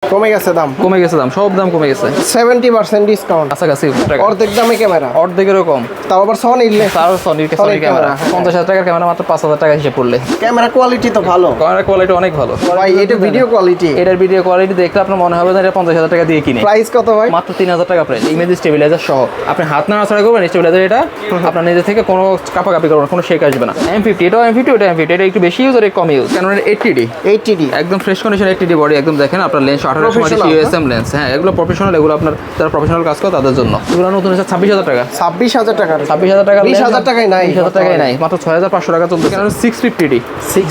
কমে গেছে দাম, সব দাম কমে গেছে। 70% ডিসকাউন্ট, কাছাকাছি অর্ধেক দামে ক্যামেরা, অর্ধেকেরও কম। তাও আবার সনির ক্যামেরা 50,000 টাকার ক্যামেরা মাত্র 5,000 টাকা হিসেবে পড়লে। ক্যামেরা কোয়ালিটি তো ভালো, ক্যামেরা কোয়ালিটি অনেক ভালো ভাই। এটা ভিডিও কোয়ালিটি, এটার ভিডিও কোয়ালিটি দেখলে আপনার মনে হবে না এটা 50,000 টাকা দিয়ে কিনে। প্রাইস কত ভাই? মাত্র 3,000 টাকা প্রাইস। ইমেজ স্টেবিলাইজার সহ আপনি হাত নাড়াচাড়া করবেন, স্টেবিলাইজার এটা আপনার নিজে থেকে কোনো কাপাকাপি করবেন, কোনো শেক আসবে না। M50 এটাও M50, ওটা M50, এটা একটু বেশি ইউজ আর কম ইউজ। কারণ 80D একদম ফ্রেশ কন্ডিশন 80D বডি। একদম দেখেন আপনার লেন্স 18 USM লেন্স। হ্যাঁ, এগুলো প্রফেশনাল, এগুলো আপনার যারা প্রফেশনাল কাজ করে তাদের জন্য। এগুলো নতুন হচ্ছে 26,000 টাকা। 26,000 টাকা, 26,000 টাকা, 20,000 টাকাই নাই, 20,000 টাকাই নাই, মাত্র 6,500 টাকা চলছে। কারণ 650D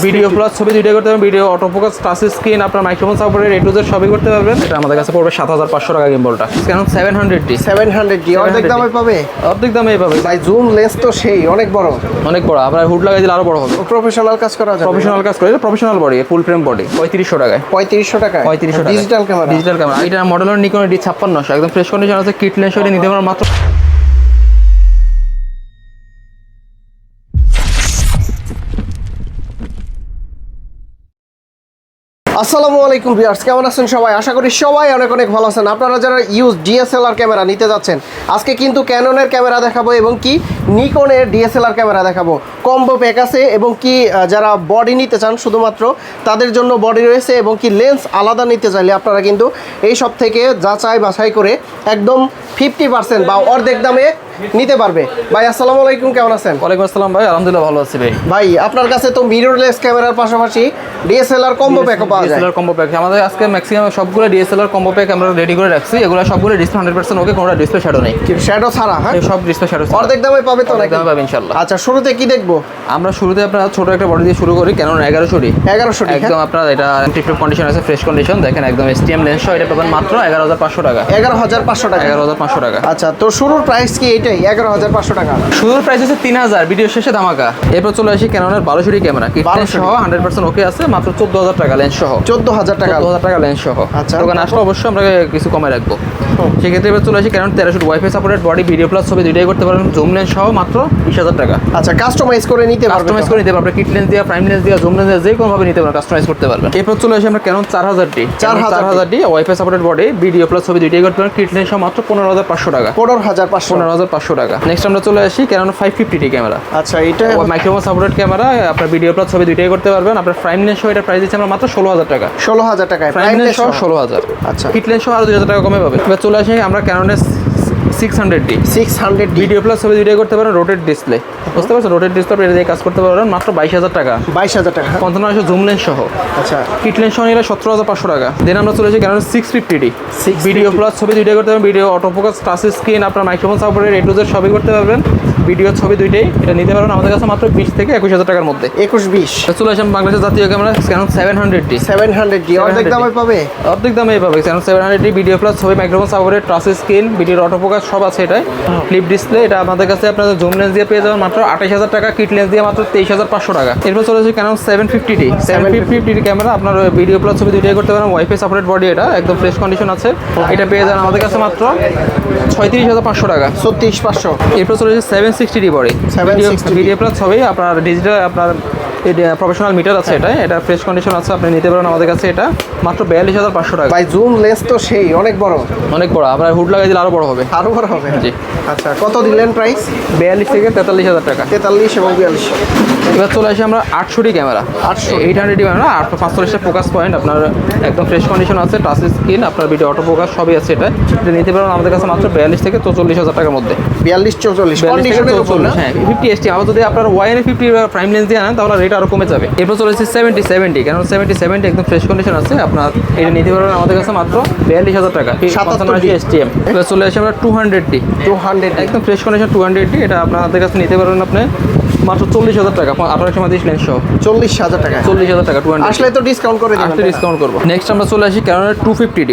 ভিডিও প্লাস ছবি দুইটাই করতে পারবেন। ভিডিও অটোফোকাস, টাচ স্ক্রিন, আপনার microphone supported, A to Z সবই করতে পারবেন। এটা আমাদের কাছে পড়বে 7,500 টাকা গিম্বলটা। কারণ 700D অর্ধেক দামে পাবে, অর্ধেক দামে পাবে ভাই। জুম লেন্স তো সেই অনেক বড়, অনেক বড়। আপনার হুড লাগাই দিলে আরো বড় হবে। প্রফেশনাল কাজ করা যাবে, প্রফেশনাল কাজ করে, প্রফেশনাল বডি, ফুল ফ্রেম বডি। 3500 টাকায়, 3500 টাকা, 3500 টাকা। ডিজিটাল ক্যামেরা, এটা মডেল হলো নিকন D5600, একদম ফ্রেশ কন্ডিশন আছে। কিট লেন্স এটা নিতে পারেন মাত্র। আসসালামু আলাইকুম ভিউয়ার্স, কেমন আছেন সবাই? আশা করি সবাই অনেক অনেক ভালো আছেন। আপনারা যারা ইউজ DSLR ক্যামেরা নিতে যাচ্ছেন, আজকে কিন্তু ক্যাননের ক্যামেরা দেখাবো এবং কি নিকনের DSLR ক্যামেরা দেখাবো। কম্বো প্যাক আছে এবং কি যারা বডি নিতে চান শুধুমাত্র তাদের জন্য বডি রয়েছে, এবং কি লেন্স আলাদা নিতে চাইলে আপনারা কিন্তু এই সব থেকে যাচাই বাছাই করে একদম 50% বা অর্ধেক দামে নিতে পারবে। ভাই আসসালামু আলাইকুম, কেমন আছেন? ওয়ালাইকুম আসসালাম ভাই, আলহামদুলিল্লাহ ভালো আছি ভাই। ভাই আপনার কাছে তো মিররলেস ক্যামেরার পাশাপাশি DSLR কম্বো প্যাকও পাওয়া যায়। DSLR কম্বো প্যাক আমাদের আজকে ম্যাক্সিমাম সবগুলো DSLR কম্বো প্যাক আমরা রেডি করে রাখছি। এগুলো সবগুলো ডিসপ্লে 100% ওকে, কোনো ডিসপ্লে শ্যাডো নেই। শ্যাডো ছাড়া? হ্যাঁ, সব ডিসপ্লে শ্যাডো অর্ধেক দামে পাবে তো? অর্ধেক দামে পাবে ইনশাআল্লাহ। আচ্ছা, শুরুতে কি দেখবো? আমরা শুরুতে আপনার ছোট একটা বডি দিয়ে শুরু করি। Canon 1100D একদম আপনার এটা টিপটপ কন্ডিশন আছে, ফ্রেশ কন্ডিশন। দেখেন একদম STM লেন্স সহ এটা পাবেন মাত্র 11,500 টাকা। 11,500 টাকা, 11,500 টাকা। আচ্ছা, তো শুরুর প্রাইস কি এটাই 11,500 টাকা? শুরুর প্রাইস হচ্ছে 3,000, ভিডিও শেষে ধামাকা। এরপর চলে আসি ক্যাননের 1200D ক্যামেরা, কিট লেন্স সহ 100% ওকে আছে, মাত্র 14,000 টাকা লেন্স সহ। 14,000 টাকা, 14,000 টাকা লেন্স সহ। আচ্ছা, দোকানে আসলে অবশ্যই আমরা কিছু কমে রাখবো। সেক্ষেত্রে এবার চলে আসি Canon 1300 wifi supported body, video plus ছবি দুইটাই করতে পারবেন, জুম লেন্স সহ মাত্র 20,000 টাকা। আচ্ছা, কাস্টমাইজ করে নিতে পারবেন, কাস্টমাইজ করে নিতে পারবেন, কিট লেন্স দিয়ে, প্রাইম লেন্স দিয়ে, জুম লেন্স দিয়ে, যে কোনো ভাবে নিতে পারবেন, কাস্টমাইজ করতে পারবেন। এরপর চলে আসি আমরা Canon 4000D 4000D wifi supported body, video plus ছবি দুইটাই করতে পারবেন, কিট লেন্স সহ মাত্র 15,500 টাকা। 15,500 টাকা। নেক্সট আমরা চলে আসি ক্যানন 550D ক্যামেরা। আচ্ছা, এটা মাইক্রোফোন সাপোর্টেড ক্যামেরা, আপনার ভিডিও প্লাস ছবি দুইটাই করতে পারবেন। আপনার প্রাইম লেন্স সহ এটা প্রাইস দিচ্ছি আমরা মাত্র 16,000 টাকা। 16,000 টাকায় প্রাইম লেন্স সহ 16,000। আচ্ছা, কিট লেন্স সহ আরো 2,000 টাকা কমে পাবে। এবার চলে আসি আমরা ক্যাননের 600D ভিডিও প্লাস ছবি দুইটাই করতে পারেন, রোটেট ডিসপ্লে, বুঝতে পারছেন? রোটেট ডিসপ্লে এটা দিয়ে কাজ করতে পারবেন মাত্র 22,000 টাকা। 22,000 টাকা, 5500 জুম লেন্স সহ। আচ্ছা, কিট লেন্স সহ নিলে 17,500 টাকা। দেন আমরা চলে আসি ক্যানন 650D ভিডিও প্লাস ছবি দুইটাই করতে পারবেন, ভিডিও অটোফোকাস, টাচ স্ক্রিন, আপনার microphone supported, A to Z সবই করতে পারবেন, ভিডিও ছবি দুইটাই এটা নিতে পারবেন আমাদের কাছে মাত্র 20 থেকে 21,000 টাকার মধ্যে। 21-20 চলে আসেন বাংলাদেশের জাতীয় ক্যামেরা ক্যানন 700D অর্ধেক দামে পাবে, অর্ধেক দামে পাবে। ক্যানন 700D ভিডিও প্লাস ছবি, মাইক্রোফোন সাপোর্টেড, টাচ স্ক্রিন, ভিডিওর অটোফোকাস সব আছে। এটা ফ্লিপ ডিসপ্লে, এটা আমাদের কাছে আপনাদের জুম লেন্স দিয়ে পেয়ে যাবেন মাত্র 28,000 টাকা, কিট লেন্স দিয়ে মাত্র 23,500 টাকা। এরপর চলে আসে ক্যানন 750D ক্যামেরা, আপনার ভিডিও প্লাস ছবি দুইটাই করতে পারেন, ওয়াইফাই সাপোর্টেড বডি, এটা একদম ফ্রেশ কন্ডিশন আছে। এটা পেয়ে যাবেন আমাদের কাছে মাত্র 36,500 টাকা। 36,500। এরপর চলে আসে 760D বডি, ভিডিও প্লাস ছবি, আপনার ডিজিটাল, আপনার প্রফেশনাল মিটার আছে। এটা ফ্রেশ কন্ডিশন আছে, আপনি নিতে পারেন আমাদের কাছে এটা মাত্র 42,500 টাকা। ভাই জুম লেন্স তো সেই অনেক বড়, অনেক বড়। আপনার হুড লাগাই দিলে আরো বড় হবে, আরো বড় হবে। জি। আচ্ছা, কত দিলেন প্রাইস? 42 থেকে 43,000 টাকা। 43 এবং 42। এবার চলে আসি আমরা 800D ক্যামেরা, 800D ক্যামেরা, 845টা ফোকাস পয়েন্ট, আপনার একদম ফ্রেশ কন্ডিশন আছে, টাচ স্ক্রিন, আপনার ভিডিও অটো ফোকাস সবই আছে। এটা নিতে পারেন আমাদের কাছে মাত্র 42 থেকে 44,000 টাকার মধ্যে। 42-44 কন্ডিশনের উপর না? হ্যাঁ, 50 STM। আবার যদি আপনার YN50 প্রাইম লেন্স দিয়ে আনেন তাহলে রেট আরো কমে যাবে। এরপর চলে আসছে 70 কারণ 70 একদম ফ্রেশ কন্ডিশন আছে, আপনার এটা নিতে পারবেন আমাদের কাছে মাত্র 42,000 টাকা। 57 STM। এবার চলে আসি আমরা 200D একদম ফ্রেশ কন্ডিশন 200D, এটা আপনাদের কাছে নিতে পারবেন আপনি মাত্র 40,000 টাকা, 1830 লেন্স সহ। 40,000 টাকা, 40,000 টাকা 200। আসলে তো ডিসকাউন্ট করে দিবেন? আসলে ডিসকাউন্ট করব। নেক্সট আমরা চলে আসি ক্যানোনের 250D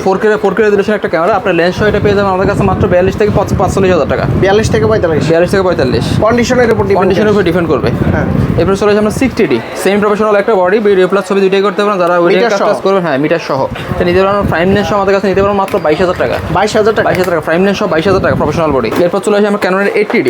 4K রেজোলিউশন একটা ক্যামেরা, আপনার লেন্স সহ এটা পেয়ে যাবেন আমাদের কাছে মাত্র 42 থেকে 45,000 টাকা। 42 থেকে 45 কন্ডিশনের উপর ডিপেন্ড করবে। হ্যাঁ, এরপর চলে আসি আমরা 60D সেম প্রফেশনাল একটা বডি, ভিডিও প্লাস ছবি দুইটাই করতে পারেন, যারা ওইটাই কাজ করবেন। হ্যাঁ, মিটার সহ এটা নিতে পারেন। প্রাইম লেন্স সহ আমাদের কাছে নিতে পারেন মাত্র 22,000 টাকা। 22,000 টাকা, 22,000 টাকা প্রাইম লেন্স সহ 22,000 টাকা প্রফেশনাল বডি। এরপর চলে আসি আমরা ক্যানোনের 80D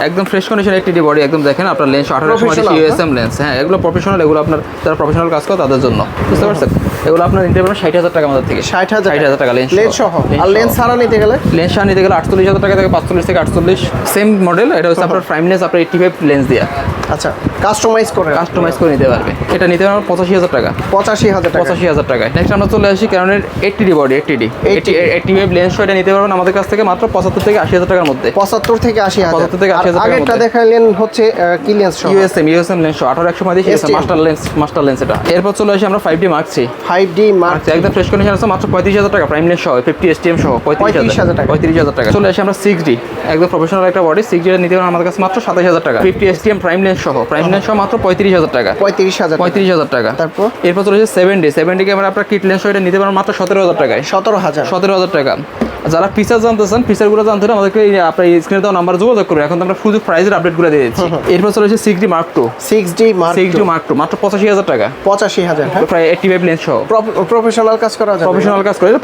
একদম ফ্রেশ কন্ডিশন একটি বডি একদম দেখেন আপনার লেন্স 18 ইউএসএম লেন্স, হ্যাঁ এগুলো প্রফেশনাল, এগুলো আপনার যারা প্রফেশনাল কাজ করে তাদের জন্য, বুঝতে পারছেন? এগুলো আপনার নিতে পারবেন 60,000 টাকা আমাদের থেকে। 60,000 টাকা লেন্স সহ। আর লেন্স ছাড়া নিতে গেলে? লেন্স ছাড়া নিতে গেলে 48,000 টাকা থেকে 45 থেকে 48, সেম মডেল। এটা হচ্ছে আপনার প্রাইম লেন্স, আপনার 85 লেন্স দিয়ে আচ্ছা কাস্টমাইজ করে নিতে পারবে। এটা নিতে পারবেন 85,000 টাকা। 85,000 টাকা। নেক্সট আমরা চলে আসি ক্যাননের 80D বডি, 85 লেন্স, এটা নিতে পারবেন আমাদের কাছ থেকে মাত্র 75 থেকে 80,000 টাকার মধ্যে। 75 থেকে 80,000। আগেরটা মধ্যে দেখাইলেন হচ্ছে কি lens? USM lens 18-135 master lens এটা। এরপর চলে আসি আমরা 5D Mark 3। 5D Mark একদম ফ্রেশ কন্ডিশন আছে, মাত্র 35,000 টাকা প্রাইম লেন্স সহ, 50 STM সহ 35,000 টাকা। চলে আসি আমরা 6D, একদম প্রফেশনাল একটা বডি। 6D নিতে পারবেন আমাদের কাছে মাত্র 27,000 টাকা, 50 STM প্রাইম লেন্স সহ মাত্র 35,000 টাকা। 35,000 টাকা। তারপর এরপর চলে আসে 7D ক্যামেরা, আপনার কিট লেন্স সহ এটা নিতে পারবেন মাত্র 17,000 টাকায়। 17,000 টাকা। যারা ফিচার জানতে চান, ফিচারগুলো জানতে হলে আমাদেরকে আপনার স্ক্রিনে দেওয়া নাম্বার যোগাযোগ করুন। এখন তো আমরা শুধু প্রাইসের আপডেটগুলো দিয়ে দিচ্ছি। এরপর চলে আসে 6D Mark 2। 6D Mark 2 মাত্র 85,000 টাকা। 85,000, প্রায় 85 লেন্স সহ। প্রফেশনাল কাজ করা যায়,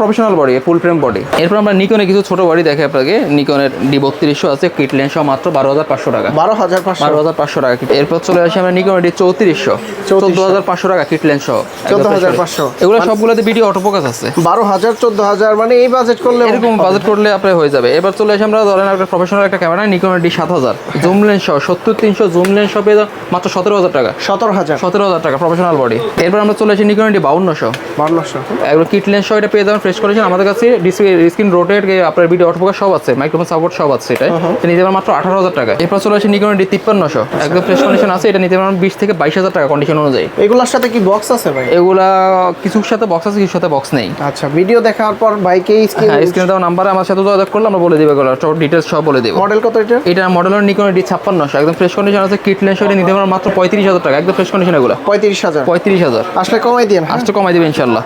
প্রফেশনাল বডি, ফুল ফ্রেম বডি। এরপর আমরা নিকনের কিছু ছোট বডি দেখে আপনাকে। নিকনের D3200 আছে, কিট লেন্স সহ মাত্র 12,500 টাকা। 12,500 টাকা। এরপর চলে আসে আমরা নিকনের D3400, 14,500 টাকা কিট লেন্স সহ। 14,500। এগুলো সবগুলোতে ভিডিও অটোফোকাস আছে। 12,000 14,000 মানে এই বাজেট করলে এরকম বাজেট করলে আপনার হয়ে যাবে। এবার চলে আসে আমরা ধরেন একটা প্রফেশনাল একটা ক্যামেরা নিকনের D7000 জুম লেন্স সহ, 70-300 জুম লেন্স সহ পেয়ে মাত্র 17,000 টাকা। 17,000 টাকা প্রফেশনাল বডি। এরপর আমরা চলে আসি নিকনের D5200। এগুলো কিট লেন্স সহ এটা পেয়ে যাবেন ফ্রেশ কন্ডিশন। আমাদের কাছে স্ক্রিন রোটেট, আপনার ভিডিও অটোফোকাস সব আছে, মাইক্রোফোন সাপোর্ট সব আছে। এটা নিতে পারবেন মাত্র 18,000 টাকা। এরপর চলে আসি নিকনের D5300, একদম ফ্রেশ কন্ডিশন আছে। এটা নিতে পারবেন 20 থেকে 22,000 টাকা কন্ডিশন অনুযায়ী। এগুলোর সাথে কি বক্স আছে ভাই? এগুলা কিছুর সাথে বক্স আছে, কিছুর সাথে বক্স নেই। আচ্ছা ভিডিও দেখার পর ভাইকে স্ক্রিনে দেওয়া নাম্বারে আমার সাথে যোগাযোগ করলে আমরা বলে দিব, এগুলো সব ডিটেইলস সব বলে দিব। মডেল কত এটা? এটা মডেল হলো নিকন D5600, একদম ফ্রেশ কন্ডিশন আছে। কিট লেন্স এটা নিতে পারবেন মাত্র 35,000 টাকা, একদম ফ্রেশ কন্ডিশন। এগুলো 35,000 আসলে কমাই দিন। আসলে কমাই দিবেন ইনশাআল্লাহ।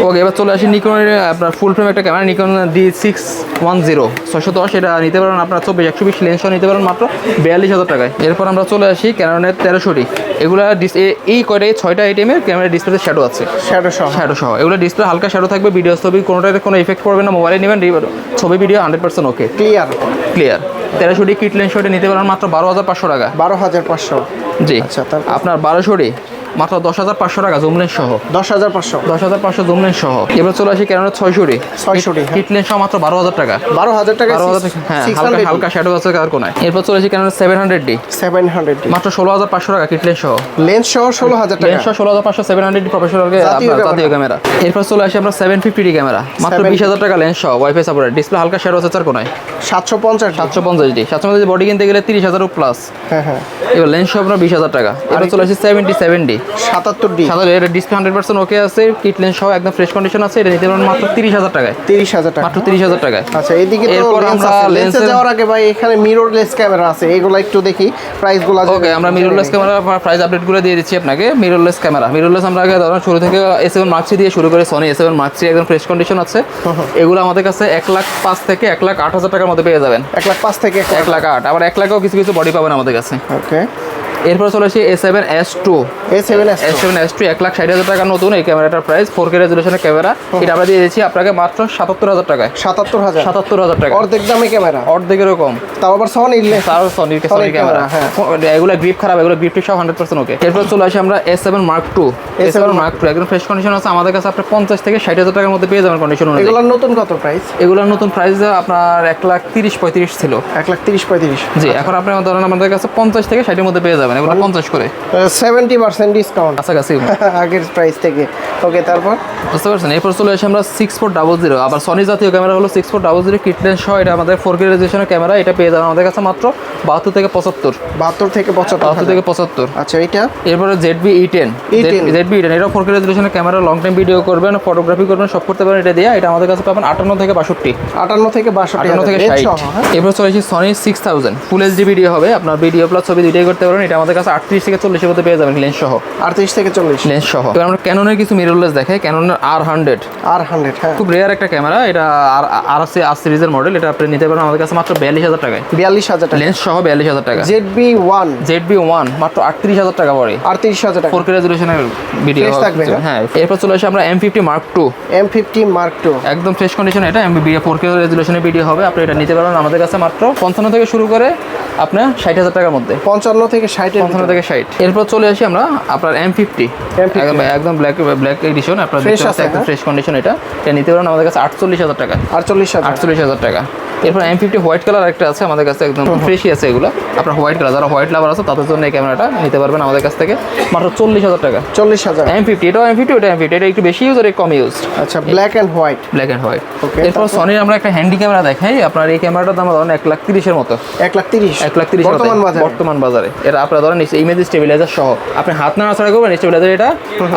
ওকে এবার চলে আসি নিকনের আপনার ফুল ফ্রেম একটা ক্যামেরা, নিকন D610 610। এটা নিতে পারেন আপনার 24-120 লেন্স নিতে পারেন মাত্র 42,000 টাকায়। এরপর আমরা চলে আসি ক্যাননের 1300D। এগুলা এই কয়টাই 6টা আইটেমের ক্যামেরা ডিসপ্লেতে শ্যাডো আছে, শ্যাডো সহ। এগুলো ডিসপ্লে হালকা শ্যাডো থাকবে, ভিডিও ছবি কোনোটাতে কোনো ইফেক্ট পড়বে না। মোবাইলে নেবেন, ছবি ভিডিও 100% ওকে, ক্লিয়ার। 1300D কিট লেন্স এটা নিতে পারেন মাত্র 12,500 টাকা। 12,500 জি। আচ্ছা আপনার 1200D মাত্র 10,500 টাকা জুম লেন্স সহ। 10,500 জুম লেন্স সহ। এবার চলে আসি ক্যানোনের 600D কিট লেন্স সহ মাত্র 12,000 টাকা। 12,000 টাকা। হ্যাঁ হালকা শ্যাডো আছে কার কোনায়। এরপর চলে আসি ক্যানোনের 700D মাত্র 16,500 টাকা কিট লেন্স সহ। লেন্স সহ 16,000 টাকা। লেন্স সহ 16,500 700D প্রফেশনাল জাতীয় ক্যামেরা। এরপর চলে আসি আমরা 750D ক্যামেরা মাত্র 20,000 টাকা লেন্স সহ, ওয়াইফাই সাপোর্টেড, ডিসপ্লে হালকা শ্যাডো আছে চার কোনায়। 750D বডি কিনতে গেলে 30,000 প্লাস। হ্যাঁ এবার লেন্স সহ আপনার 20,000 টাকা। এবার চলে আসি 77D 77D এটা ডিসপ্লে 100% ওকে আছে, কিট লেন্স সহ একদম ফ্রেশ কন্ডিশন আছে। এটা নিতে পারেন মাত্র 30,000 টাকায়। মাত্র 30,000 টাকায়। আচ্ছা এইদিকে তো এরপর আমরা লেন্সে যাওয়ার আগে ভাই এখানে মিররলেস ক্যামেরা আছে, এগুলো একটু দেখি প্রাইসগুলো। ওকে আমরা মিররলেস ক্যামেরা প্রাইস আপডেটগুলো দিয়ে দিচ্ছি আপনাকে। মিররলেস ক্যামেরা আমরা আগে ধরুন শুরু থেকে A7 Mark III দিয়ে শুরু করে সনি A7 Mark III একদম ফ্রেশ কন্ডিশন আছে। এগুলো আমাদের কাছে 1,05,000 থেকে 1,08,000 টাকার মধ্যে পেয়ে যাবেন। 1,05,000 থেকে 1,08,000, আবার 1 লাখেও কিছু বডি পাবেন আমাদের কাছে। ওকে এরপর চলে আসি A7S2 1,60,000 টাকা নতুন এই ক্যামেরাটার প্রাইস। 4K রেজুলেশনের ক্যামেরা, এটা আমরা দিয়ে দিচ্ছি আপনাকে মাত্র 77,000 টাকায়। 77,000 টাকা, অর্ধেক দামে ক্যামেরা, অর্ধেকের এরকম। তাও আবার সনির ক্যামেরা। হ্যাঁ এগুলো গ্রিপ খারাপ, এগুলো গ্রিপ সব 100% ওকে। এরপর চলে আসি আমরা A7 Mark II একদম ফ্রেশ কন্ডিশন আছে আমাদের কাছে। আপনি 50 থেকে 60,000 টাকার মধ্যে পেয়ে যাবেন কন্ডিশন অনুযায়ী। এগুলোর নতুন কত প্রাইস? এগুলোর নতুন প্রাইস আপনার 1,30,35 ছিল। 1,30,35 জি। এখন আপনি ধরেন আমাদের কাছে 50 থেকে 60 এর মধ্যে পেয়ে যাবেন। এগুলো 50 করে 70% ডিসকাউন্ট কাছাকাছি আগের প্রাইস থেকে। ওকে তারপর বুঝতে পারছেন। এরপর চলে আসি আমরা 6400, আবার সনি জাতীয় ক্যামেরা হলো 6400 কিট লেন্স সহ। এটা আমাদের 4K রেজুলেশনের ক্যামেরা, এটা পেয়ে যাবেন আমাদের কাছে মাত্র 72 থেকে 75। আচ্ছা এটা এরপরে ZV E10 এটাও 4K রেজুলেশনের ক্যামেরা, লং টাইম ভিডিও করবেন, ফটোগ্রাফি করবেন, সব করতে পারেন এটা দিয়ে। এটা আমাদের কাছে পাবেন 58 থেকে 62। 58 থেকে 60। এরপর চলে আসি সনি 6000 ফুল HD ভিডিও হবে, আপনার ভিডিও প্লাস ছবি দুইটাই করতে পারবেন। এটা আমাদের কাছে 38 থেকে 40 এর মধ্যে পেয়ে যাবেন লেন্স সহ। 38 থেকে 40 লেন্স সহ। এবার আমরা ক্যাননের কিছু মিররলেস দেখাই। ক্যাননের R100 R100 হ্যাঁ, খুব রেয়ার একটা ক্যামেরা, এটা আর সিরিজের মডেল। এটা আপনি নিতে পারেন আমাদের কাছে মাত্র 42,000 টাকায়, 42,000 টাকা। লেন্স সহ 42,000 টাকা। ZB1 মাত্র 38,000 টাকা পড়ে, 38,000 টাকা। 4K রেজুলেশনের ভিডিও Fresh থাকবে, হ্যাঁ। এরপর চলে আসে আমরা M50 Mark II, M50 Mark II একদম ফ্রেশ কন্ডিশন। এটা 4K রেজুলেশনের ভিডিও হবে। আপনি এটা নিতে পারেন আমাদের কাছে মাত্র 55 থেকে শুরু করে আপনার 60,000 টাকার মধ্যে, 55 থেকে 60 এর 55 থেকে 60। এরপর চলে আসি আমরা আপনার M50 একদম ব্ল্যাক এডিশন, আপনার Fresh আছে, একদম হ্যাঁ? Fresh condition. এটা নিতে পারেন আমাদের কাছে 48,000 টাকা, 48,000 টাকা। এরপর M50 হোয়াইট কালার একটা আছে আমাদের কাছে, একদম ফ্রেশই আছে এগুলো। আপনার হোয়াইট কালার, যারা হোয়াইট লাভার আছে তাদের জন্য এই ক্যামেরাটা নিতে পারবেন আমাদের কাছ থেকে মাত্র 40,000 টাকা। 40,000 M50, এটাও M50, ওটা M50, এটা একটু বেশি ইউজ আর কম ইউজ। আচ্ছা, ব্ল্যাক এন্ড হোয়াইট। Okay, এরপর সনির আমরা একটা হ্যান্ডি ক্যামেরা দেখাই। আপনার এই ক্যামেরাটার দাম ধরেন 1,30,000 এর মতো, 1,30,000 বর্তমান বাজারে। এটা আপনার ধরেন ইমেজ স্টেবিলাইজার সহ, আপনি হাত নাড়াচাড়া করবেন স্টেবিলাইজার, এটা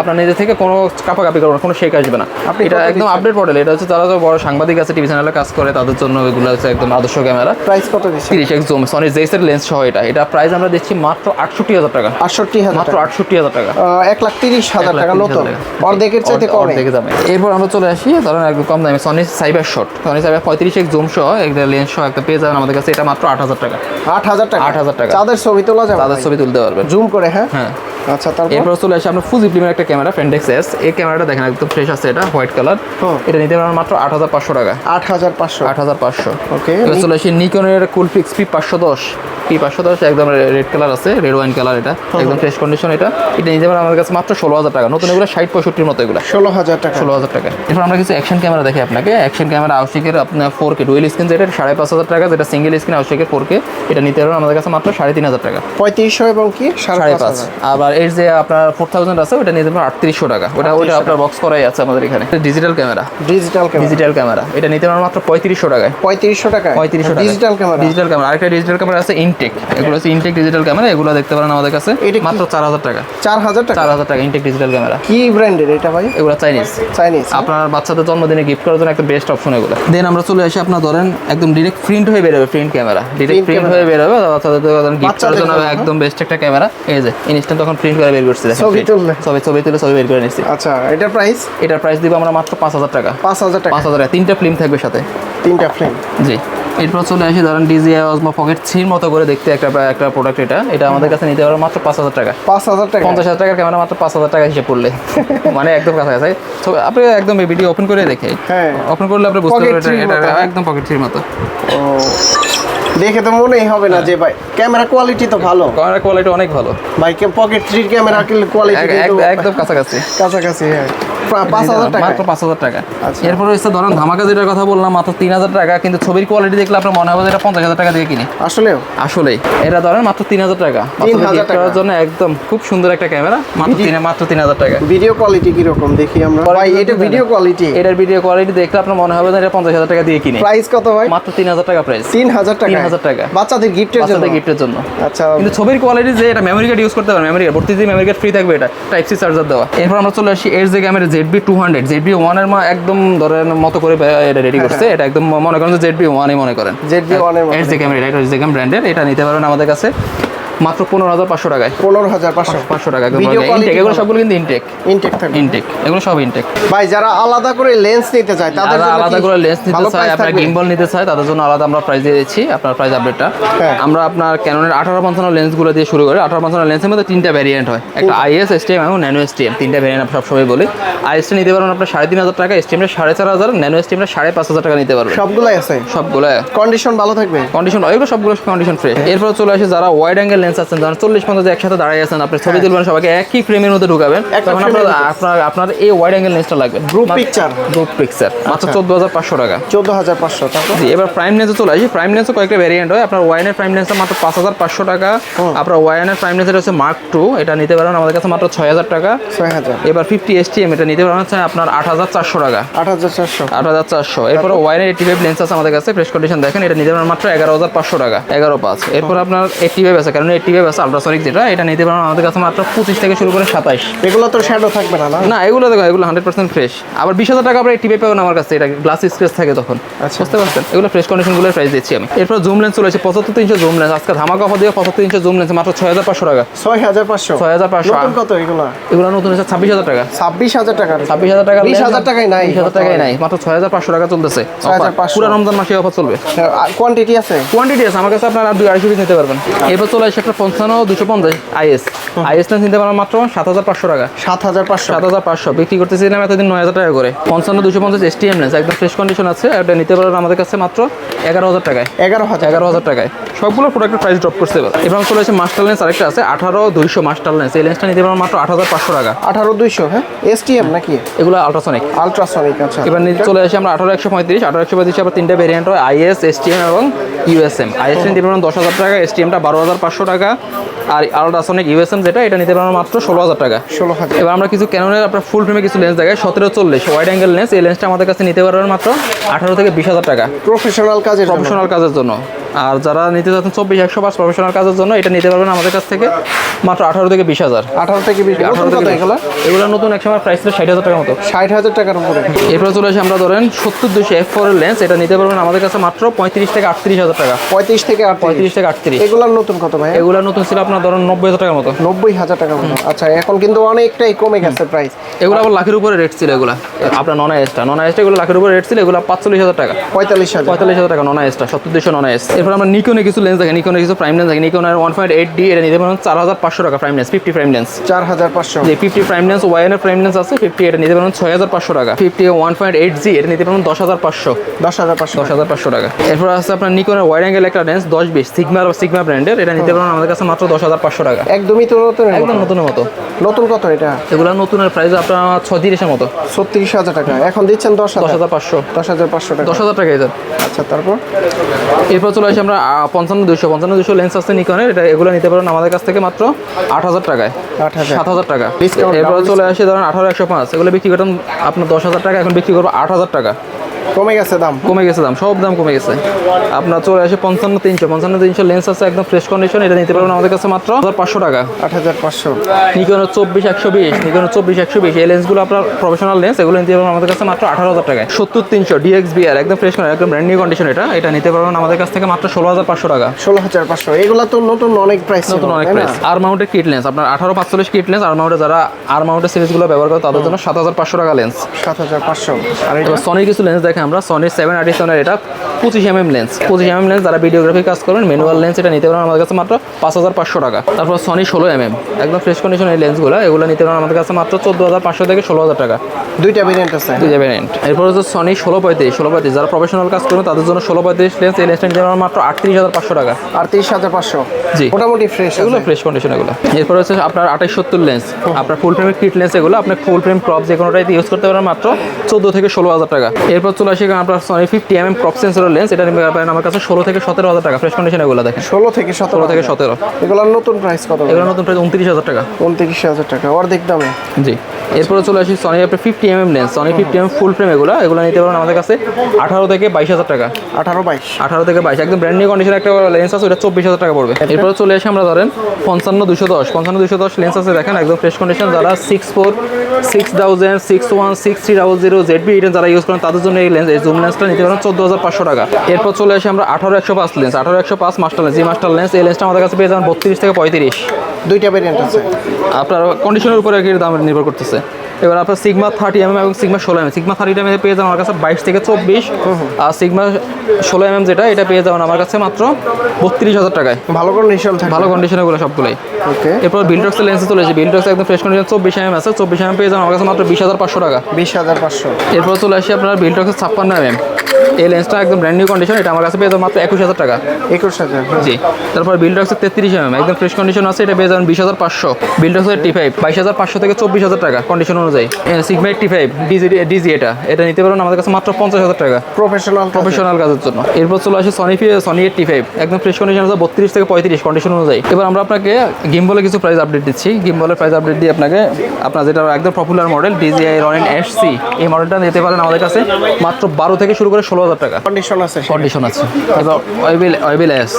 আপনার নিজে থেকে কোনো কাপাকাপি করবেন, কোনো শেক আসবে না। এটা একদম আপডেট মডেল। এটা হচ্ছে যারা বড় সাংবাদিক আছে, টিভি চ্যানেলে কাজ করে, তাদের জন্য এগুলো হচ্ছে একদম আদর্শ ক্যামেরা। প্রাইস কত দিচ্ছেন? 30x জুম সনির জেইসের লেন্স সহ এটা প্রাইস আমরা দিচ্ছি মাত্র 68,000 টাকা, 68,000 মাত্র 68,000 টাকা, 1,30,000 টাকা নতুন, অর্ধেকের চাইতে কম। অর্ধেক দামে। এরপর আমরা চলে আসি ধরেন একদম কম দামে Sony cyber shot, Sony cyber 35x zoom সহ একটা লেন্স সহ একটা পেয়ে যাবেন আমাদের কাছে। এটা মাত্র 8,000 টাকা, 8,000 টাকা। 8,000 টাকা। তাদের ছবি তোলা যাবে, তাদের ছবি তুলতে পারবেন জুম করে, হ্যাঁ হ্যাঁ। আচ্ছা, তারপর এরপর চলে আসি আমরা ফুজি ফিল্মের একটা ক্যামেরা ফেন্ডেক্স S। এই ক্যামেরাটা দেখেন একদম ফ্রেশ আছে, এটা হোয়াইট কালার। এটা নিতে পারবেন মাত্র 8,500 টাকা, 8,500। ওকে। এবার চলে আসি নিকনের কুলফিক্স P510, একদম রেড কালার আছে, রেড ওয়াইন কালার। এটা একদম ফ্রেশ কন্ডিশন। এটা নিতে পারেন আমাদের কাছে মাত্র 16,000 টাকা, নতুন এগুলো 60-65 মতো, এগুলো 16,000 টাকা। 16,000 টাকা। এরপর আমরা কিছু অ্যাকশন ক্যামেরা দেখি আপনাকে। অ্যাকশন ক্যামেরা আউশিকের আপনার 4K ডুয়েল স্ক্রিন, যেটা 5,500 টাকা, যেটা সিঙ্গেল স্ক্রিন আউশিকের 4K। এটা নিতে পারবেন আমাদের কাছে মাত্র 3,500 টাকা, 3500 এবং কি 5,500। আবার এর যে আপনার 4000 আছে, ওটা নিতে পারবেন 3,800 টাকা। ওটা আপনার বক্স করাই আছে আমাদের এখানে। ডিজিটাল ক্যামেরা, এটা নিতে পারবেন মাত্র 3,500 টাকায়, 3500 টাকা। 3,500 টাকা। Digital camera. আরেকটা ডিজিটাল ক্যামেরা আছে ইনটেক, এগুলো হচ্ছে ইনটেক ডিজিটাল ক্যামেরা। এগুলো দেখতে পারেন আমাদের কাছে মাত্র 4,000 টাকা, 4,000 টাকা। 4,000 টাকা ইনটেক ডিজিটাল ক্যামেরা। কি ব্র্যান্ডের এটা ভাই? এগুলো চাইনিজ। আপনার আপনার বাচ্চাদের জন্মদিনে গিফট করার জন্য একটা বেস্ট অপশন এগুলো। দেন আমরা চলে আসি আপনার ধরেন একদম ডিরেক্ট প্রিন্ট হয়ে বেরোবে, প্রিন্ট ক্যামেরা ডিরেক্ট প্রিন্ট হয়ে বেরোবে, বাচ্চাদের গিফট করার জন্য একদম বেস্ট একটা ক্যামেরা। এই যে ইনস্ট্যান্ট তখন প্রিন্ট করে বের করছে, ছবি তুলে ছবি বের করে নিচ্ছি। আচ্ছা, এটার প্রাইস দিব আমরা মাত্র 5,000 টাকা, 5,000 টাকা। 5,000 টাকা। 3টা ফিল্ম থাকবে সাথে, 3টা ফ্রেম। জি। এরপর চলে আসি ধরেন DJI Osmo Pocket 3 মতো করে দেখতে একটা প্রোডাক্ট। এটা আমাদের কাছে নিতে পারবেন মাত্র 5,000 টাকা, 5,000 টাকা। 50,000 টাকার ক্যামেরা মাত্র 5,000 টাকা হিসেব করলে মানে একদম কাছাকাছি। তো আপনি একদম এই ভিডিও ওপেন করে দেখে, হ্যাঁ, ওপেন করলে আপনি বুঝতে Pocket পারবেন 3 এটা মতো। একদম পকেট 3 মতো। ও, দেখে তো মনেই হবে না যে ভাই ক্যামেরা কোয়ালিটি তো ভালো। ক্যামেরা কোয়ালিটি অনেক ভালো ভাই, পকেট 3 ক্যামেরা কোয়ালিটি একদম কাছাকাছি, হ্যাঁ। 5,000 টাকা, মাত্র 5,000 টাকা। আচ্ছা। এরপর হচ্ছে ধরেন ধামাকা যেটার কথা বললাম মাত্র 3,000 টাকা, কিন্তু ছবির কোয়ালিটি দেখলে আপনার মনে হবে যে এটা 50,000 টাকা দিয়ে কিনি। আসলেই এটা ধরেন মাত্র 3,000 টাকা, 3,000 টাকা করার জন্য একদম খুব সুন্দর একটা ক্যামেরা, মাত্র 3,000 টাকা। ভিডিও কোয়ালিটি কি রকম দেখি আমরা ভাই? এটা ভিডিও কোয়ালিটি, এটার ভিডিও কোয়ালিটি দেখলে আপনার মনে হবে যে এটা 50,000 টাকা দিয়ে কিনি। প্রাইস কত ভাই? মাত্র 3,000 টাকা প্রাইস, 3,000 টাকা। 3,000 টাকা বাচ্চাদের গিফটের জন্য। আচ্ছা, কিন্তু ছবির কোয়ালিটি যে এটা মেমরি কার্ড ইউজ করতে পারবেন, মেমরি কার্ড ভর্তি দিয়ে মেমরি কার্ড ফ্রি থাকবে, এটা টাইপ সি চার্জার দেওয়া। এরপর আমরা চলে আসি এর যে ক্যামেরা ZB-200, ZB-1 এর একদম ধরেন মতো করে এটা রেডি করছে। এটা একদম মনে করেন যে ZB-1 মনে করেন, ZB-1 এর এর যে ক্যামেরা, এটা হচ্ছে ব্র্যান্ডের। এটা নিতে পারবেন আমাদের কাছে মাত্র 15,500 টাকায়, 15,500 টাকা। একদম ভিডিও কোয়ালিটি এগুলো সবগুলো কিন্তু ইনটেক থাকবে। এগুলো সব ইনটেক। ভাই, যারা আলাদা করে লেন্স নিতে চায় তাদের জন্য আলাদা করে লেন্স নিতে চায়, আপনার গিম্বল নিতে চায়, তাদের জন্য আলাদা আমরা প্রাইস দিয়ে দিচ্ছি। আপনার প্রাইস আপডেটটা আমরা আপনার ক্যাননের 1855 লেন্সগুলো দিয়ে শুরু করি। 1855 লেন্সের মধ্যে 3টা ভ্যারিয়েন্ট হয়, একটা IS, STM এবং ন্যানো STM। 3টা ভ্যারিয়েন্ট আমরা সবসময় বলি। IS নিতে পারবেন আপনার 3,500 টাকা, STM 4,500, ন্যানো STM 5,500 টাকা নিতে পারবেন। সবগুলাই আছে, সবগুলো কন্ডিশন ভালো থাকবে, কন্ডিশন এগুলো সবগুলো কন্ডিশন ফ্রেশ। এরপর চলে আসে যারা ওয়াইড অ্যাঙ্গেল লেন্স আছেন, ধরেন 40-50 একসাথে দাঁড়ায় আছেন, আপনি ছবি তুলবেন, সবাইকে একই ফ্রেমের মধ্যে ঢুকাবেন, তখন আপনার এই ওয়াইড অ্যাঙ্গেল লেন্সটা লাগবে। গ্রুপ পিকচার মাত্র 14,500 টাকা, 14,500 টাকা। এবার প্রাইম লেন্সে চলে আসি। প্রাইম লেন্সও কয়েকটা ভ্যারিয়েন্ট হয়। আপনার ওয়াইনের প্রাইম লেন্সটা মাত্র 5,500 টাকা। আপনার ওয়াইনের প্রাইম লেন্সের হচ্ছে Mark II, এটা নিতে পারেন আমাদের কাছে মাত্র 6,000 টাকা। 6,000। এবার 50 STM, এটা নিতে পারেন হচ্ছে আপনার 8,400 টাকা, 8,400। এরপর ওয়াইনের 85 লেন্স আছে আমাদের কাছে, ফ্রেশ কন্ডিশন দেখেন, এটা নিতে পারেন মাত্র 11,500 টাকা, 11,500। এরপর আপনার 85 আছে, কারণ 85 আছে আলট্রাসনিক যেটা, এটা নিতে পারেন আমাদের কাছে মাত্র 25 থেকে শুরু করে 27। এগুলো তো শ্যাডো থাকবে না? না, এগুলো দেখো, এগুলো 100% ফ্রেশ। আবার 20,000 টাকা আপনার 85 পাবেন আমার কাছে, এটা গ্লাস স্ক্র্যাচ থাকে তখন। আচ্ছা। বুঝতে পারছেন? এগুলো ফ্রেশ কন্ডিশনগুলোর প্রাইস দিচ্ছি আমি। এরপর জুম লেন্স চলে এসেছে 75-300 জুম লেন্স, আজকে ধামাকা অফার দিয়ে 75-300 জুম লেন্স মাত্র 6,500 টাকা। 6,500? 6,500। নতুন কত এগুলো? এগুলো নতুন হচ্ছে 26,000 টাকা। 26,000 টাকা? 26,000 টাকা। 20,000 টাকায় নাই? 20,000 টাকায় নাই, মাত্র 6,500 টাকা চলতেছে। 6,500 পুরো রমজান মাসে অফার চলবে। কোয়ান্টিটি আছে? কোয়ান্টিটি আছে আমার কাছে, আপনার আর 2-250 পিস নিতে পারবেন। এরপর চলে আসে একটা 55-250 আইএস লেন্স নিতে পারবেন মাত্র 7,500 টাকা। 7,500? 7,500 বিক্রি করতেছিলাম এতদিন 9,000 টাকা করে। 55-250 এসটিএম লেন্স একদম ফ্রেশ কন্ডিশন আছে, এটা নিতে পারবেন আমাদের কাছে মাত্র 11,000 টাকায়। 11,000 টাকায় সবগুলো প্রোডাক্টের প্রাইস ড্রপ করতে পারে। এবার চলে আসে মাস্টার লেন্স, আরেকটা আছে 18-200 মাস্টার লেন্স, এই লেন্সটা নিতে পারবেন মাত্র 8,500 টাকা। 18,200? হ্যাঁ, এসটিএম নাকি? এগুলো আলট্রাসনিক। আলট্রাসনিক, আচ্ছা। এবার চলে আসে আমরা 18-135 আবার 3টা ভেরিয়েন্ট হয়, আইএস, এসটিএম এবং ইউএসএম। আইএস নিতে পারবেন 10,000 টাকা, এসটিএমটা 12,500 টাকা, আর আলট্রাসনিক ইউএসএম যেটা, এটা নিতে পারবেন মাত্র 16,000 টাকা। 16,000? এবার আমরা কিছু ক্যাননের আপনার ফুল ফ্রেমে কিছু লেন্স দেখাই, 17-40 ওয়াইড অ্যাঙ্গেল লেন্স, এই লেন্সটা আমাদের কাছে নিতে পারবেন মাত্র 18,000-20,000 টাকা প্রফেশনাল কাজের জন্য। আর যারা নিতে চাচ্ছেন 24-105 প্রফেশনাল কাজের জন্য, এটা নিতে পারবেন আমাদের কাছ থেকে মাত্র 18-20,000। 18 এগুলো নতুন এক সময় প্রাইস ছিল 60,000 টাকার মতো। 60,000 টাকার উপরে? এরপরে চলে আসে আমরা ধরেন 70-200 F4 এর লেন্স, এটা নিতে পারবেন আমাদের কাছে মাত্র 35-38,000 টাকা। 35-38? এগুলোর নতুন কত ভাই? এগুলো নতুন ছিল আপনার ধরেন 90,000 টাকার মতো। 90,000 টাকার মতো? আচ্ছা, এখন কিন্তু অনেকটাই কমে গেছে প্রাইস। এগুলো আবার লাখের উপরে রেট ছিল, এগুলো আপনার নন আইএসটা এগুলো লাখের উপরে রেট ছিল, এগুলো 45,000 টাকা। 45,000 টাকা নন আইএসটা, 70-200 নন আইএস। এরপর আমরা নিকনের কিছু লেন্স দেখি, নিকনের কিছু প্রাইম লেন্স দেখি। নিকনের 1.8D, এটা নিতে পারবেন 4,500 টাকা প্রাইম লেন্স, 50 প্রাইম লেন্স। 4,500? যে 50 প্রাইম লেন্স, ওয়াইএনের প্রাইম লেন্স আছে 50, এটা নিতে পারবেন 6,500 টাকা। 50 1.8G, এটা নিতে পারবেন 10,500। 10,500 টাকা। এরপর আছে আপনার নিকনের ওয়াইড অ্যাঙ্গেল একটা লেন্স 10-20 সিগমা ব্র্যান্ডের, এটা নিতে পারবেন আমাদের কাছে মাত্র 10,500 টাকা। একদমই তো নতুন? একদম নতুনের মতো। নতুন কত এটা? এগুলো নতুনের প্রাইস আপনার 36-এর মতো। 36,000 টাকা, এখন দিচ্ছেন 10,500। 10,500 টাকা? 10,000 টাকা এটা। আচ্ছা, তারপর এরপর চলে আসি আমরা 55-200 লেন্স আছে নিকনের, এটা এগুলো নিতে পারেন আমাদের কাছ থেকে মাত্র 8,000 টাকায়। 7,000 টাকা। এরপর চলে আসি ধরেন 18-105, এগুলো বিক্রি করতাম আপনার 10,000 টাকা, এখন বিক্রি করবো 8,000 টাকা। কমে গেছে দাম? কমে গেছে দাম, সব দাম কমে গেছে। আপনার চলে আসে 55-300 লেন্স আছে একদম ফ্রেশ কন্ডিশন, এটা নিতে পারবেন আমাদের কাছে মাত্র 8,500 টাকা। 8,500? নিকনের 24-120 এই লেন্সগুলো আপনার প্রফেশনাল লেন্স, এগুলো নিতে পারবেন আমাদের কাছে মাত্র 18,000 টাকায়। 70-300 DXBR একদম ফ্রেশ একদম ব্র্যান্ড নিউ কন্ডিশন, এটা নিতে পারবেন আমাদের কাছ থেকে মাত্র 16,500 টাকা। 16,500? এগুলো তো নতুন অনেক প্রাইস। নতুন অনেক প্রাইস। আর মাউন্টের কিট লেন্স আপনার 18-45 কিট লেন্স, আর মাউন্টে যারা আর মাউন্টের সিরিজগুলো ব্যবহার করে তাদের জন্য 7,500 টাকা লেন্স। 7,500? আর এবার সনির কিছু লেন্স দেখে আমরা, সনির 7-37 এটা 25mm লেন্স। 25mm লেন্স যারা ভিডিওগ্রাফি কাজ করেন ম্যানুয়াল লেন্স, এটা নিতে পারেন আমাদের কাছে মাত্র 5,500 টাকা। তারপর সনি 16mm একদম ফ্রেশ কন্ডিশন এই লেন্সগুলো, এগুলো নিতে পারেন আমাদের কাছে মাত্র 14,500 থেকে 16,000 টাকা। দুইটা ভেরিয়েন্ট আছে? দুইটা ভেরিয়েন্ট। এরপর হচ্ছে সনি 16-35 যারা প্রফেশনাল কাজ করেন তাদের জন্য 16-35 লেন্স, এই লেন্সটা নিতে পারেন মাত্র 38,500 টাকা। 38,500? জি, মোটামুটি ফ্রেশ, এগুলো ফ্রেশ কন্ডিশন এগুলো। এরপর হচ্ছে আপনার 28-70 লেন্স, আপনার ফুল ফ্রেমের কিট লেন্স, এগুলো আপনার ফুল ফ্রেম ক্রপ যে কোনোটাই ইউজ করতে পারেন মাত্র 14 থেকে 16,000 টাকা। এরপর চলে আসে আপনার সনি 50mm ক্রপ সেন্সরের লেন্স, এটা নিতে পারেন আমার কাছে 16 থেকে 17,000 টাকা ফ্রেশ কন্ডিশন, এগুলো দেখেন 16 থেকে 17? এগুলোর নতুন প্রাইস কত? এগুলো নতুন প্রাইস 29,000 টাকা। 29,000 টাকা, অর্ধেক দামে? জি। এরপরে চলে আসি সনি আপনার 50mm লেন্স, সনি 50mm ফুল ফ্রেম, এগুলো নিতে পারেন আমাদের কাছে 18 থেকে 22,000 টাকা। 18 থেকে 22 একদম ব্র্যান্ড নিউ কন্ডিশন একটা লেন্স আছে, ওটা 24,000 টাকা পড়বে। এরপরে চলে আসি আমরা ধরেন 55-210 লেন্স আছে দেখেন একদম ফ্রেশ কন্ডিশন, যারা 64, 6000, 61, 6300 ZB যারা ইউজ করেন তাদের জন্য এই লেন্স, এই জুম লেন্সটা নিতে পারেন 14,500 টাকা। এরপর চলে আসি আমরা 18-105 লেন্স, 18-105 মাস্টার লেন্স, এই মাস্টার লেন্স, এই লেন্সটা আমাদের কাছে পেয়ে যাবেন 32 থেকে 35। দুইটা ভেরিয়েন্ট আছে? আপনার কন্ডিশনের উপরে কি দাম নির্ভর করতেছে। এবার আপনার সিগমা 30mm এবং সিগমা 16mm, সিগমা 30mm পেয়ে যাবেন আমার কাছে 22 থেকে 24, আর সিগমা 16mm যেটা, এটা পেয়ে যাবেন আমার কাছে মাত্র 32,000 টাকায়। ভালো কন্ডিশন? ভালো কন্ডিশনে গুলো সবগুলোই। ওকে। এরপর বিল্টক্সের লেন্সে চলে এসেছে, বিল্টক্স একদম ফ্রেশ কন্ডিশন 24mm আছে, 24mm পেয়ে যাবেন আমার কাছে মাত্র 20,500 টাকা। 20,500? এরপর চলে আসি আপনার বিল্টক্সের 56mm, এই লেন্সটা একদম ব্র্যান্ড নিউ কন্ডিশন, এটা আমার কাছে পেয়ে যাবেন মাত্র 21,000 টাকা। 21,000? জি। তারপর বিল্টক্সের 33mm একদম ফ্রেশ কন্ডিশন আছে, এটা পেয়ে যাবেন 20,500। বিল্টক্সের T5 22,500 থেকে 24,000 টাকা কন্ডিশন অনুযায়ী। সিগমা 85 ডিজি এটা নিতে পারেন আমাদের কাছে মাত্র 50,000 টাকা প্রফেশনাল কাজের জন্য। এরপর চলে আসে সনি 85 একদম ফ্রেশ কন্ডিশন আছে 32 থেকে 35 কন্ডিশন অনুযায়ী। এবার আমরা আপনাকে গিম্বলে কিছু প্রাইস আপডেট দিচ্ছি। গিম্বলের প্রাইস আপডেট দিয়ে আপনার যেটা একদম popular model DJI Ronin SC এই মডেলটা নিতে পারেন আমাদের কাছে মাত্র 12 থেকে শুরু করে 16,000 টাকা কন্ডিশন আছে। এবার ওয়েবিল এস,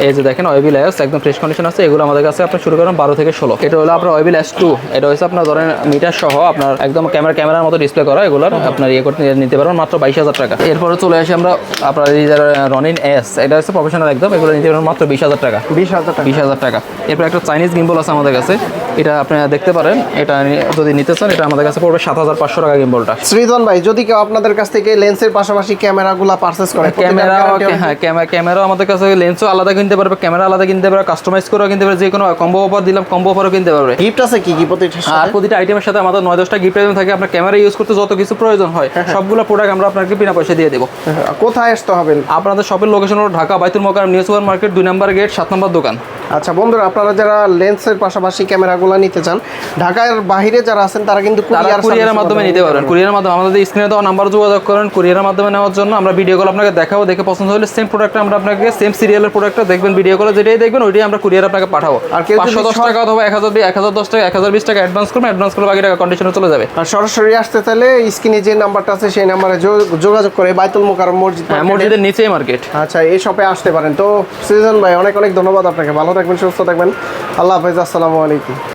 এই যে দেখেন ওয়েবিল এস একদম ফ্রেশ কন্ডিশন আছে, এগুলো আমাদের কাছে আপনার শুরু করেন 12 থেকে 16। এটা হলো আপনার ওয়েবিল S2, এটা হচ্ছে আপনার ধরেন মিটার সহ আপনার একদম ক্যামেরার মতো ডিসপ্লে করা, এগুলোর আপনার করতে নিতে পারেন মাত্র 22,000 টাকা। এরপরে চলে আসি আমরা আপনার এই যে রনিন এস, এটা হচ্ছে প্রফেশনাল একদম, এগুলো নিতে পারেন মাত্র 20,000 টাকা। এরপর একটা চাইনিজ গিম্বল আছে আমাদের কাছে, এটা আপনি দেখতে পারেন, এটা যদি নিতে চান এটা আমাদের কাছে পড়বে 7,500 টাকা গিম্বলটা। সৃজন ভাই, যদি কেউ আপনাদের কাছ থেকে লেন্সের পাশাপাশি ক্যামেরাগুলো পারচেজ করে, ক্যামেরাও আমাদের কাছে লেন্সও আলাদা কিনতে পারবে, ক্যামেরা আলাদা কিনতে পারবে, কাস্টমাইজ করেও কিনতে পারবে, যে কোনো কম্বো অফার দিলাম কম্বো অফারও কিনতে পারবে। গিফট আছে কি আর প্রতিটা আইটেমের সাথে আমাদের 9-10টা গিফট আইটেম থাকে। আপনার ক্যামেরা ইউজ করতে যত কিছু প্রয়োজন হয় সবগুলো প্রোডাক্ট আমরা আপনাকে বিনা পয়সা দিয়ে দেবো। কোথায় আসতে হবে? আপনাদের শপের লোকেশন হলো ঢাকা বাইতুল মোকাররম নিউ সুপার মার্কেট 2 নম্বর গেট 7 নম্বর দোকান। আচ্ছা বন্ধুরা, আপনারা যারা লেন্সের পাশাপাশি ক্যামেরাগুলো নিতে চান, ঢাকার বাইরে যারা আছেন তারা কিন্তু কুরিয়ারের মাধ্যমে নিতে পারেন। কুরিয়ারের মাধ্যমে আমাদের স্ক্রিনে দেওয়া নাম্বার যোগাযোগ করেন, কুরিয়ারের মাধ্যমে নেওয়ার জন্য আমরা ভিডিও কল আপনাকে দেখাবো, দেখে পছন্দ হলে সেম প্রোডাক্ট আমরা আপনাকে সেম সিরিয়ালের প্রোডাক্টটা দেখবেন, ভিডিও কলে যেটাই দেখবেন ওইটাই আমরা কুরিয়ার আপনাকে পাঠাবো। আর 510 টাকা অথবা 1010 টাকা 1020 টাকা অ্যাডভান্স করবেন, অ্যাডভান্স করলে বাকি টাকা কন্ডিশনে চলে যাবে। আর সরাসরি আসতে চাইলে স্ক্রিনে যে নাম্বারটা আছে সেই নাম্বারে যোগাযোগ করে বাইতুল মোকাররম মসজিদের নিচেই মার্কেট। আচ্ছা, এই শপে আসতে পারেন। তো সৃজন ভাই, অনেক ধন্যবাদ আপনাকে, ভালো থাকবেন, সুস্থ থাকবেন, আল্লাহ হাফেজ, আসসালামু আলাইকুম।